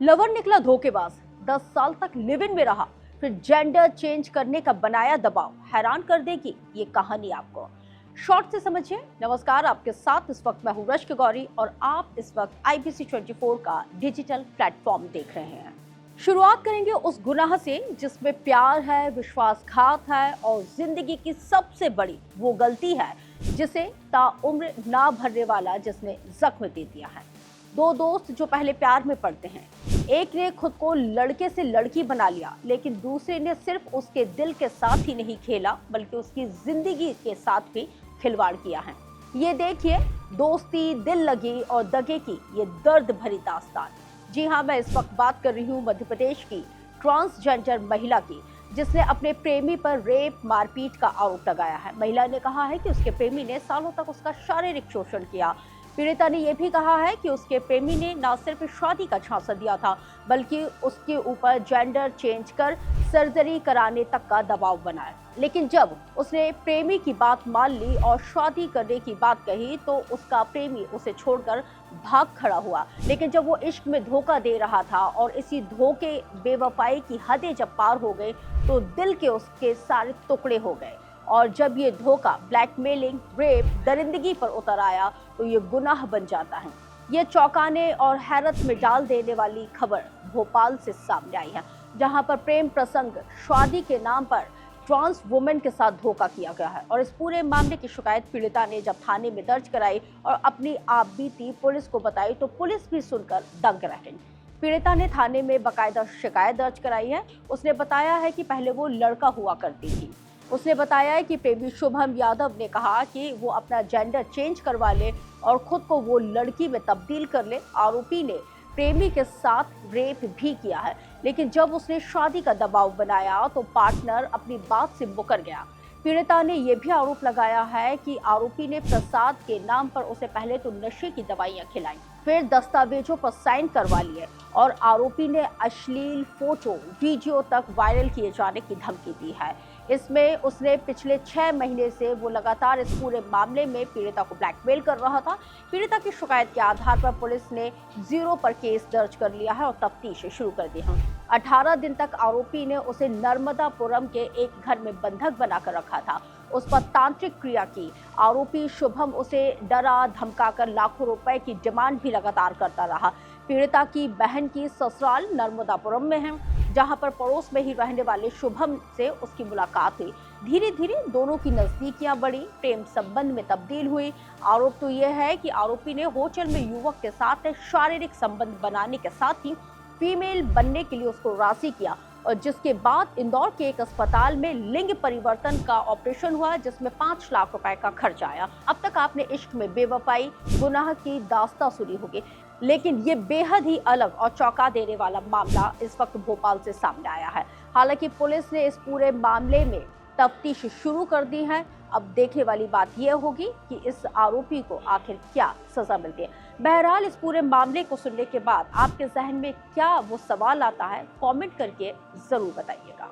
Lover निकला धोखेबाज, 10 साल तक लिव इन में रहा, फिर जेंडर चेंज करने का बनाया दबाव। हैरान कर देगी ये कहानी आपको। शॉर्ट से समझिए। नमस्कार, आपके साथ इस वक्त मैं हूं रश्क गौरी और आप इस वक्त IBC 24 का डिजिटल प्लेटफॉर्म देख रहे हैं। शुरुआत करेंगे उस गुनाह से जिसमें प्यार है, विश्वासघात है और जिंदगी की सबसे बड़ी वो गलती है जिसे ताउम्र ना भरने वाला जिसने जख्म दे दिया है। दो दोस्त जो पहले प्यार में पड़ते हैं, एक ने खुद को लड़के से लड़की बना लिया, लेकिन दूसरे ने सिर्फ उसके दिल के साथ ही नहीं खेला बल्कि उसकी जिंदगी के साथ भी खिलवाड़ किया है। ये देखिए, दोस्ती, दिल लगी और दगे की ये दर्द भरी दास्तान। जी हाँ, मैं इस वक्त बात कर रही हूँ मध्य प्रदेश की ट्रांसजेंडर महिला की, जिसने अपने प्रेमी पर रेप, मारपीट का आरोप लगाया है। महिला ने कहा है कि उसके प्रेमी ने सालों तक उसका शारीरिक शोषण किया। पीड़िता ने यह भी कहा है कि उसके प्रेमी ने न सिर्फ शादी का झांसा दिया था बल्कि उसके ऊपर जेंडर चेंज कर सर्जरी कराने तक का दबाव बनाया। लेकिन जब उसने प्रेमी की बात मान ली और शादी करने की बात कही तो उसका प्रेमी उसे छोड़कर भाग खड़ा हुआ। लेकिन जब वो इश्क में धोखा दे रहा था और इसी धोखे, बेवफाई की हदें जब पार हो गई तो दिल के उसके सारे टुकड़े हो गए। और जब ये धोखा, ब्लैकमेलिंग, रेप, दरिंदगी पर उतर आया तो ये गुनाह बन जाता है। ये चौंकाने और हैरत में डाल देने वाली खबर भोपाल से सामने आई है, जहां पर प्रेम प्रसंग, शादी के नाम पर ट्रांस वुमेन के साथ धोखा किया गया है। और इस पूरे मामले की शिकायत पीड़िता ने जब थाने में दर्ज कराई और अपनी आपबीती पुलिस को बताई तो पुलिस भी सुनकर दंग रह गई। पीड़िता ने थाने में बाकायदा शिकायत दर्ज कराई है। उसने बताया है कि पहले वो लड़का हुआ करती थी। उसने बताया है कि प्रेमी शुभम यादव ने कहा कि वो अपना जेंडर चेंज करवा ले और खुद को वो लड़की में तब्दील कर ले। आरोपी ने प्रेमी के साथ रेप भी किया है, लेकिन जब उसने शादी का दबाव बनाया तो पार्टनर अपनी बात से मुकर गया। पीड़िता ने यह भी आरोप लगाया है कि आरोपी ने प्रसाद के नाम पर उसे पहले तो नशे की दवाइयां खिलाई, फिर दस्तावेजों पर साइन करवा लिए और आरोपी ने अश्लील फोटो, वीडियो तक वायरल किए जाने की धमकी दी है। इसमें उसने पिछले 6 महीने से वो लगातार इस पूरे मामले में पीड़िता को ब्लैकमेल कर रहा था। पीड़िता की शिकायत के आधार पर पुलिस ने 0 पर केस दर्ज कर लिया है और तफ्तीश शुरू कर दी है। 18 दिन तक आरोपी ने उसे नर्मदापुरम के एक घर में बंधक बनाकर रखा था, उस पर तांत्रिक क्रिया की। आरोपी शुभम उसे डरा धमकाकर लाखों रुपए की डिमांड भी लगातार करता रहा। पीड़िता की बहन की ससुराल नर्मदापुरम में है, जहां पर पड़ोस में ही रहने वाले शुभम से उसकी मुलाकात हुई। धीरे धीरे दोनों की नजदीकियां बढ़ी, प्रेम संबंध में तब्दील हुई। आरोप तो यह है कि आरोपी ने होटल में युवक के साथ शारीरिक संबंध बनाने के साथ ही फीमेल बनने के लिए उसको राजी किया और जिसके बाद इंदौर के एक अस्पताल में लिंग परिवर्तन का ऑपरेशन हुआ, जिसमें 5 लाख रुपए का खर्च आया। अब तक आपने इश्क में बेवफाई, गुनाह की दास्तां सुनी होगी, लेकिन ये बेहद ही अलग और चौंका देने वाला मामला इस वक्त भोपाल से सामने आया है। हालांकि पुलिस ने इस पूरे मामले में तफ्तीश शुरू कर दी है। अब देखने वाली बात यह होगी कि इस आरोपी को आखिर क्या सजा मिलती है। बहरहाल, इस पूरे मामले को सुनने के बाद आपके जहन में क्या वो सवाल आता है, कमेंट करके जरूर बताइएगा।